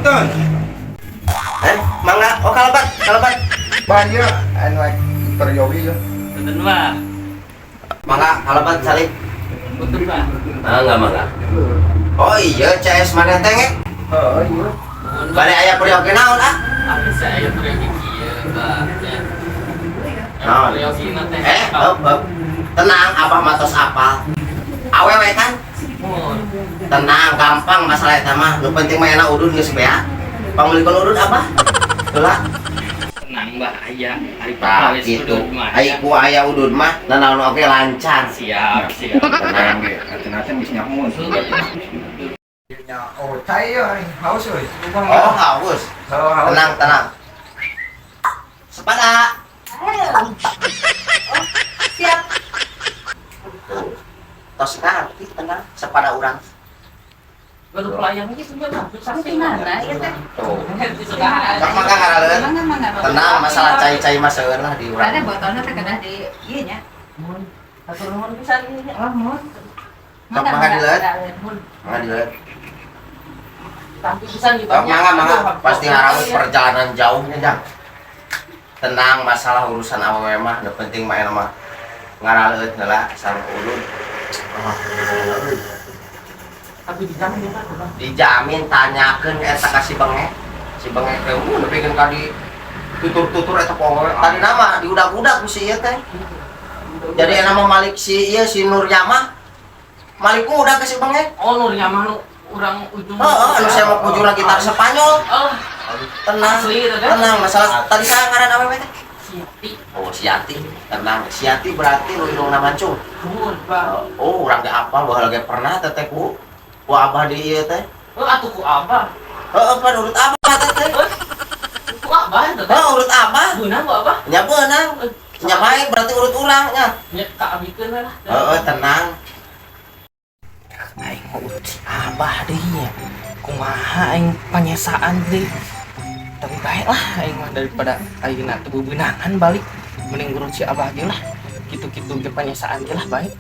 Punten. Mangga, oh kalabat. Bahaya anu peryowi ya. Betul Pak. Mangga, kalabat salib. Betul Pak. Enggak mangga. Oh iya, CS mana teh? Oh iya. Bari aya peryogi naon ah? Apa saya pergi kieu Pak. Naon? Pergi nanti. Tenang, abah matos apal. Awewe kan? Tenang, gampang masalah eta mah. Nu penting mah enak udun geus bea. Pangulikeun udun abah. Heula. Tenang Mbak, aya. Ari Tah wis kitu. udud mah. Ai ku aya udun mah nanaon oge lancar. Siap. Tenang ge, hati-hati geus nyamun. Ya, oh cai ya, haus euy. Oh, haus. Tenang. Sepada. Siap. Tos ngarti tenang sepada urang. Baru pelayan ini sebenarnya. Di mana ya teh? Tuh. Sok mangga ngaraleun. Mangga. Tenang, masalah cai-cai mah seueur lah di urang. Ada botolnya teh kedah di ieu nya. Atur nuhun pisan ieu. Oh, mun. Sok mangga dileut. Mangga dileut. Tapi pisan di Sok mangga. Pasti ngarawut perjalanan jauhnya, Jang. Tenang, masalah urusan awewe mah, nu penting mah eta mah ngaraleut heula sareng ulun. tapi dijamin ya Pak. Dijamin tanyakeun eta ka si bengek. Si bengek teh nepikeun ka di tutur-tutur eta poe. Tadi nama diudag-udag ku si ieu teh. Jadi nama Malik si ieu si Nuryamah. Malik udah ke si bengek. Oh Nurnya mah nu urang ujung. Anu saya mau kujura gitar Spanyol. Oh, Tenang. asli itu kan? Tenang, masalah tadi saya ngaran awewe teh. Siti. Oh, Siati. Tenang, Siati berarti nu indungna mancung. Nuhun Pak. Oh, urang ge apal baheula ge pernah teh ku abah di ieu teh. Oh, atuh ku apa? Heeh, pan urut abah teh. Ku apa itu? Urut abah. Beunang ku apa? Nya beunang. Nya bae berarti urut urang nya. Ya ka abikeun lah. Tenang. Aing mau urut si abah deh nya. Kumaha aing panyesaan deh. Tapi baiklah aing mah daripada ayeuna teu beunangan balik mending urut si abah ge lah. Kitu-kitu ge panyesaan ge lah baik.